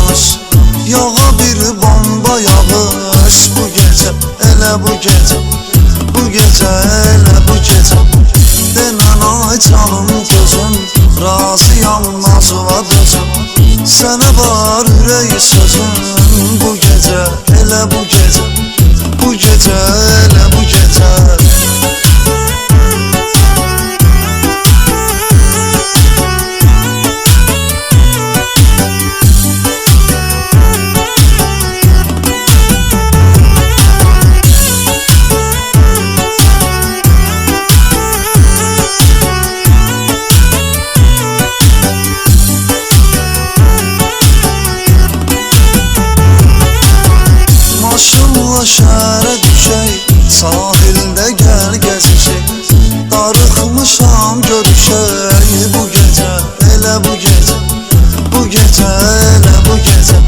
danış. Yağa bir bomba yağış bu gece, elə bu gece. Bu gece, elə bu gece. Denən ay canım gözüm, razıyam nazuva dözüm. Sənə var ürək sözüm. Bu gece, elə bu gece. Bu gece, elə bu gece. Maşınla şəhərə düşək, sahildə gəl gəzişək. Darıxmışam görüşək. Bu gecə, elə bu gecə. Bu gecə, elə bu gecə.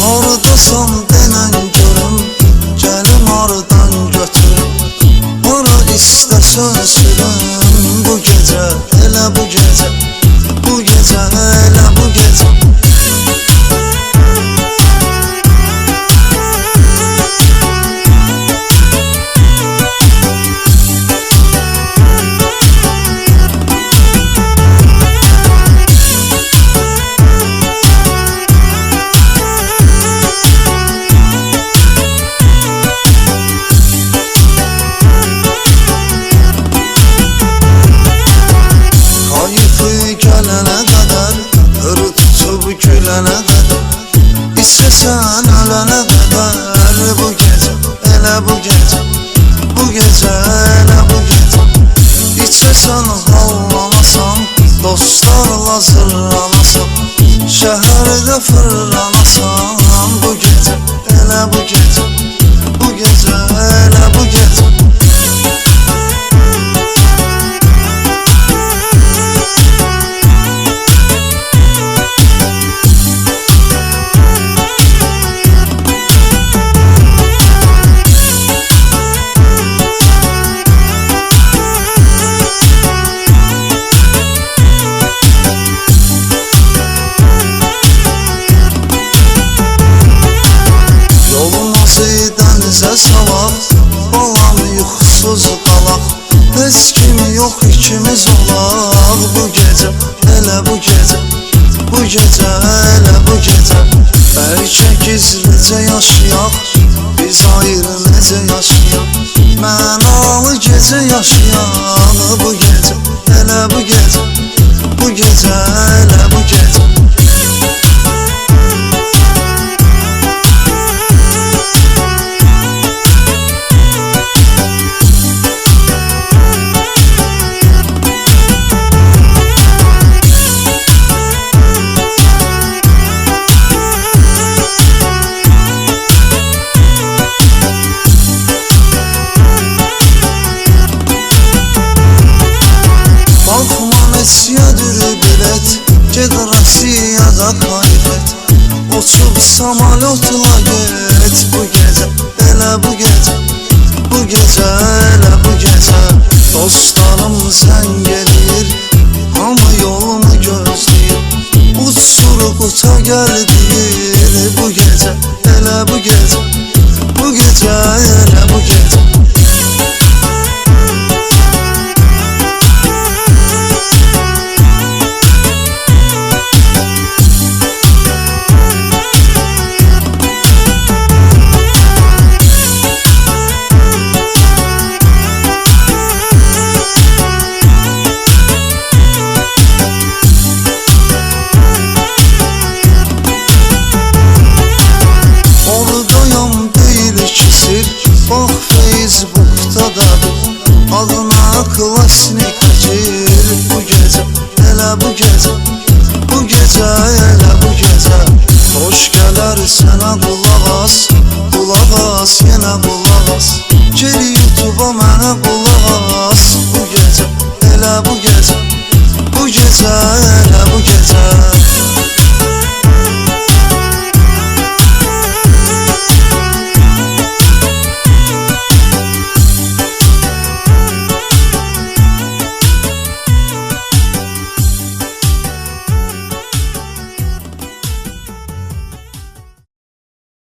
Haradasan denən görüm, gəlim hardan götürüm. Hara istəsən sürüm. Bu gecə, elə bu gecə. Bu gecə, elə bu gecə. Gələnə qədər, hırı tutub gülənə qədər, istəsən ölənə qədər. Bu gecə, elə bu gecə. Bu gecə, elə bu gecə. İçəsən hallanasan, dostlarla zırranasan, şəhərdə fırlanasan. Bu gecə, elə bu gecə. Bu gecə, elə bu gecə. Dənizə salaq, balam yuxusuz qalaq. Heç kimi yox ikimiz olaq. Bu gecə, elə bu gecə. Bu gecə, elə bu gecə. Bəlkə gizlicə yaşayaq, biz ayrı necə yaşayaq. Mənalı gecə yaşayaq. Bu gecə, elə bu gecə. Bu gecə, elə bu gecə. Rusiyadır bilet, ged Rusiyada kaybet. Uçub samolyotla get. Bu gecə, elə bu gecə. Bu gecə, elə bu gecə. Dostlarım zəng edir, hamı yolumu gözləyir. Uçur quta gəl deyir. Bu gecə, elə bu gecə. Bu gecə, elə bu gecə. Bax Facebook'ta da adına klasnik çəkir. Bu gecə, elə bu gecə. Bu gecə, elə bu gecə. Xoş gələr sənə qulaq as, qulaq as, yenə qulaq as. Gel YouTube'a mənə qulaq as. Bu gecə, elə bu gecə. Bu gecə, elə bu gecə.